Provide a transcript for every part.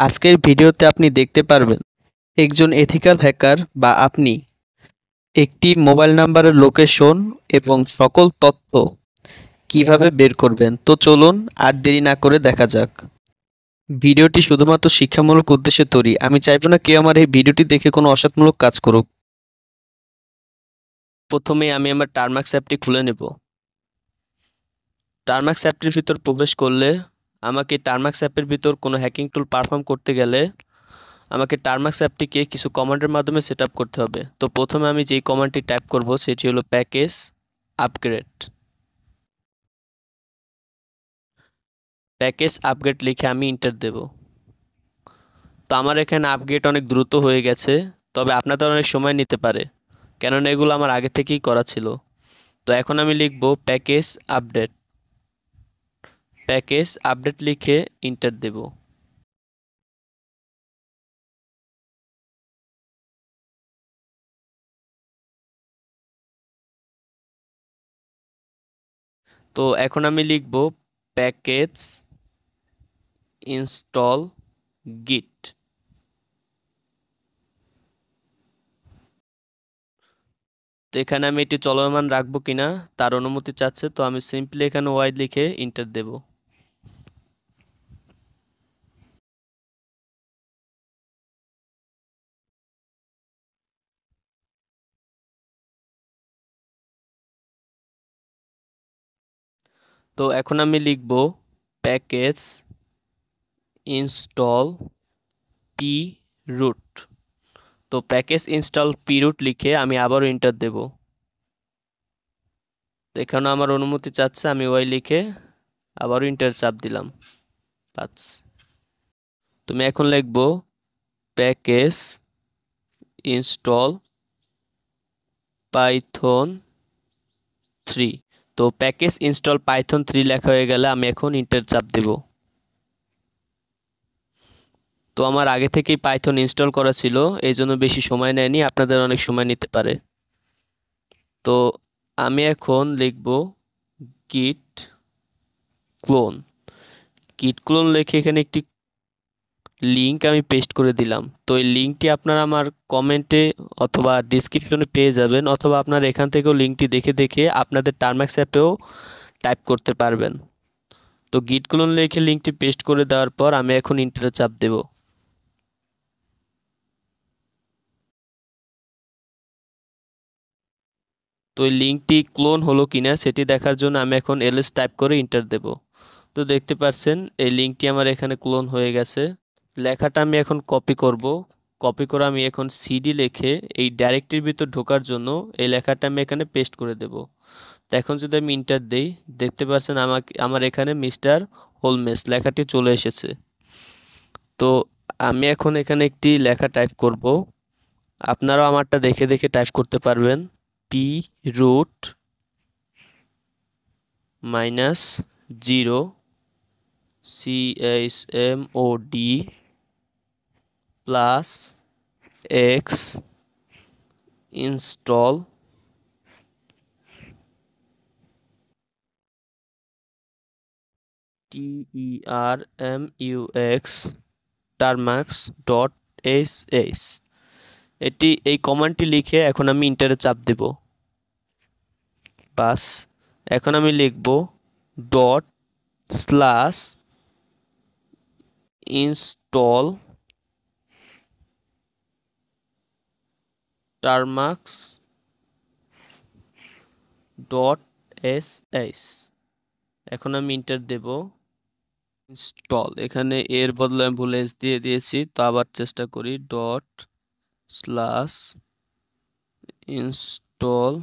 আজকের ভিডিওতে আপনি দেখতে পারবেন একজন এথিক্যাল হ্যাকার বা আপনি একটি মোবাইল নাম্বারের লোকেশন এবং সকল তথ্য কিভাবে বের করবেন। তো চলুন আর দেরি না করে দেখা যাক। ভিডিওটি শুধুমাত্র শিক্ষামূলক উদ্দেশ্যে তৈরি। আমি চাইবো না কেউ আমার এই ভিডিওটি দেখে কোনো অসৎমূলক কাজ করুক। প্রথমে আমি আমার টার্মাক্স অ্যাপটি খুলে নেব। টার্মাক্স অ্যাপটির ভিতর প্রবেশ করলে আমাকে টার্মাক্স অ্যাপের ভিতর কোনো হ্যাকিং টুল পারফর্ম করতে গেলে আমাকে টার্মাক্স অ্যাপটিকে কিছু কমান্ডের মাধ্যমে সেট আপ করতে হবে। তো প্রথমে আমি যেই কমান্ডটি টাইপ করব সেটি হলো প্যাকেজ আপগ্রেড। প্যাকেজ আপগ্রেড লিখে আমি এন্টার দেব। তো আমার এখানে আপগ্রেড অনেক দ্রুত হয়ে গেছে, তবে আপনাদের অনেক সময় নিতে পারে, কেননা এগুলো আমার আগে থেকেই করা ছিল। তো এখন আমি লিখব প্যাকেজ আপডেট। প্যাকেজ আপডেট লিখে এন্টার দেব। তো এখন আমি লিখব প্যাকেজ ইনস্টল গিট। তো এখানে আমি এটি চলমান রাখবো কিনা তার অনুমতি চাচ্ছে, তো আমি সিম্পলি এখানে ওয়াই লিখে এন্টার দেব। তো এখন আমি লিখব প্যাকেজ ইনস্টল পি রুট। তো প্যাকেজ ইনস্টল পি রুট লিখে আমি আবারও এন্টার দেব। তো এখানে আমার অনুমতি চাচ্ছে, আমি ওয়াই লিখে আবারও এন্টার চাপ দিলাম। 5। তুমি এখন লিখব প্যাকেজ ইনস্টল পাইথন 3। তো প্যাকেজ ইনস্টল পাইথন 3 লেখা হয়ে গেলে আমি এখন এন্টার চাপ দেব। তো আমার আগে থেকেই পাইথন ইনস্টল করা ছিল, এই জন্য বেশি সময় নেয়নি, আপনাদের অনেক সময় নিতে পারে। তো আমি এখন লিখব গিট ক্লোন। গিট ক্লোন লিখে এখানে একটি লিংক আমি পেস্ট করে দিলাম। তো এই লিংকটি আপনারা আমার কমেন্টে অথবা ডিসক্রিপশনে পেয়ে যাবেন, অথবা আপনারা এখান থেকেও লিংকটি দেখে দেখে আপনাদের টার্মাক্স অ্যাপেও টাইপ করতে পারবেন। তো গিট ক্লোন লিখে লিংকটি পেস্ট করে দেওয়ার পর আমি এখন এন্টারে চাপ দেব। তো এই লিঙ্কটি ক্লোন হলো কিনা সেটি দেখার জন্য আমি এখন এলএস টাইপ করে এন্টার দেব। তো দেখতে পাচ্ছেন এই লিঙ্কটি আমার এখানে ক্লোন হয়ে গেছে। লেখাটা আমি এখন কপি করব। কপি করে আমি এখন সিডি লিখে এই ডাইরেক্টরির ভিতর ঢোকার জন্য এই লেখাটা আমি এখানে পেস্ট করে দেব। তো এখন যদি আমি এন্টার দেই, দেখতে পাচ্ছেন আমার এখানে মিস্টার হোলমেস লেখাটি চলে এসেছে। তো আমি এখন এখানে একটি লেখা টাইপ করব। আপনারাও আমারটা দেখে দেখে টাইপ করতে পারবেন। P root -0 chmod plus x install termux termux.sh। এই কমান্ডটি লিখে এখন আমি এন্টারে চাপ দেব। বাস এখন আমি লিখব /install termux.sh। এখন আমি এন্টার দেব। ইনস্টল, এখানে এর বদলে আমি ভুল এস দিয়ে দিয়েছি, তো আবার চেষ্টা করি। /install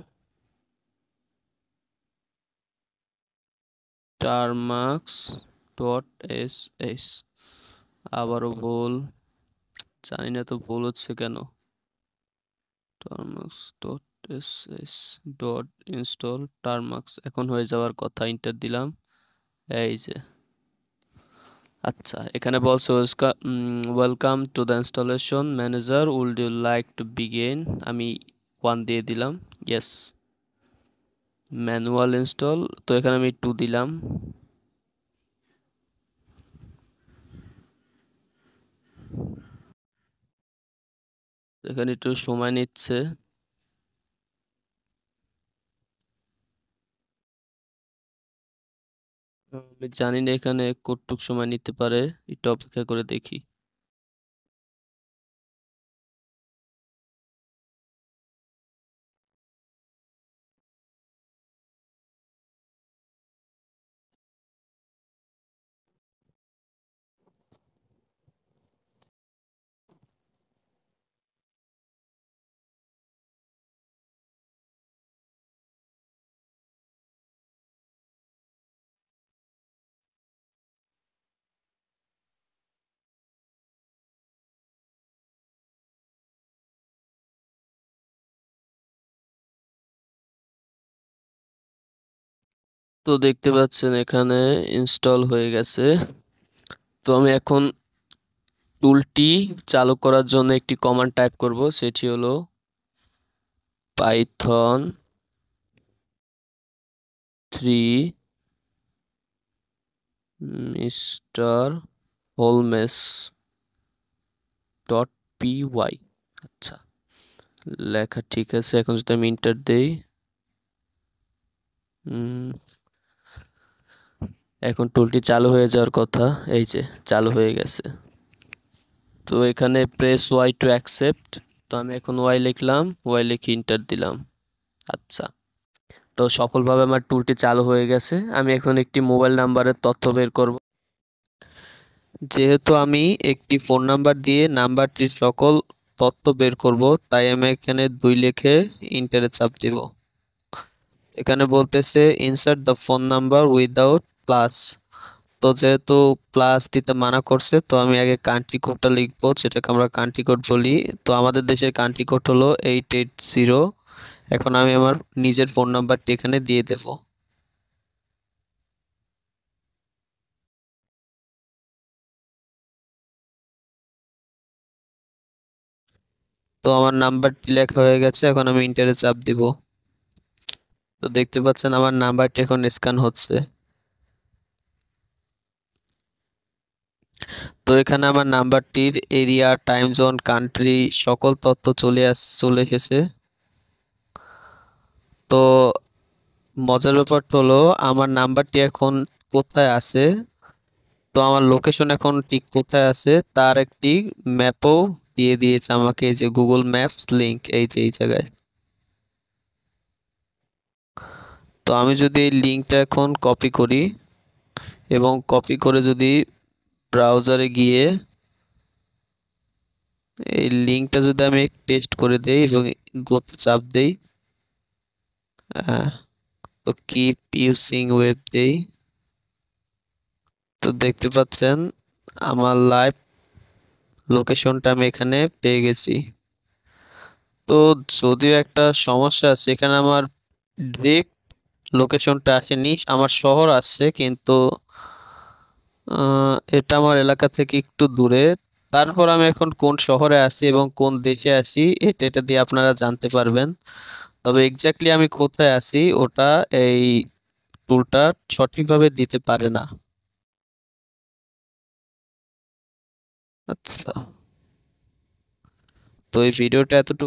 termux.sh। আবারও ভুল, জানি না তো ভুল হচ্ছে কেন। termux.sh ডট ইনস্টল termux এখন হয়ে যাওয়ার কথা, এন্টার দিলাম। এই যে আচ্ছা, এখানে বলছে welcome to the installation manager, would you like to begin. আমি 1 দিয়ে দিলাম। ইয়েস। ম্যানুয়াল ইনস্টল, তো এখানে আমি 2 দিলাম। এখানে একটু সময় নিচ্ছে। আমি জানি না এখানে কতটুক সময় নিতে পারে, একটু অপেক্ষা করে দেখি। তো দেখতে পাচ্ছেন এখানে ইনস্টল হয়ে গেছে। তো আমি এখন টুলটি চালু করার জন্য একটি কমান্ড টাইপ করব, সেটি হলো পাইথন 3 মিস্টার হোলমেস ডট py। আচ্ছা, লেখা ঠিক আছে। এখন যদি আমি ইন্টার দেই, এখন টুলটি চালু হয়ে যাওয়ার কথা। এই যে চালু হয়ে গেছে। তো এখানে প্রেস ওয়াই টু অ্যাকসেপ্ট। তো আমি এখন ওয়াই লিখলাম, ওয়াই লিখে ইন্টার দিলাম। আচ্ছা, তো সফলভাবে আমার টুলটি চালু হয়ে গেছে। আমি এখন একটি মোবাইল নাম্বারের তথ্য বের করব। যেহেতু আমি একটি ফোন নাম্বার দিয়ে নাম্বারটির সকল তথ্য বের করব, তাই আমি এখানে 2 লিখে ইন্টারে চাপ দিব। এখানে বলতেছে insert the phone number without plus. তো যেহেতু প্লাস দিতে মানা করছে, তো আমি আগে কান্ট্রি কোডটা লিখবো, যেটাকে আমরা কান্ট্রি কোড বলি। তো আমাদের দেশের কান্ট্রি কোড হলো 880। এখন আমি আমার নিজের ফোন নাম্বারটি এখানে দিয়ে দেব। তো আমার নাম্বারটি লেখা হয়ে গেছে, এখন আমি ইন্টারে চাপ দিব। তো দেখতে পাচ্ছেন আমার নাম্বারটি এখন স্ক্যান হচ্ছে। তো এখানে আমার নাম্বারটির এরিয়া, টাইম জোন, কান্ট্রি সকল তথ্য চলে এসেছে। তো মজার ব্যাপারটা হলো আমার নাম্বারটি এখন কোথায় আছে। তো আমার লোকেশন এখন ঠিক কোথায় আছে তার একটি ম্যাপও দিয়ে দিয়েছে আমাকে, এই যে গুগল ম্যাপস লিংক, এই যে এই জায়গায়। তো আমি যদি এই লিংকটা এখন কপি করি এবং কপি করে যদি ব্রাউজারে গিয়ে এই লিংকটা যদি আমি পেস্ট করে দেই এবং গোতে চাপ দেই, তো কিপ ইউজিং ওয়েব দেই, তো দেখতে পাচ্ছেন আমার লাইভ লোকেশনটা আমি এখানে পেয়ে গেছি। তো যদিও একটা সমস্যা আছে, এখানে আমার ডিরেক্ট লোকেশনটা আসেনি, আমার শহর আসছে, কিন্তু এটা আমার এলাকা থেকে একটু দূরে। তারপর আমি এখন কোন শহরে আছি এবং কোন দেশে আছি এটা দিয়ে আপনারা জানতে পারবেন। তবে এক্স্যাক্টলি আমি কোথায় আছি ওটা এই টুলটা সঠিকভাবে দিতে পারে না। আচ্ছা, তো এই ভিডিওটা এতটুকু।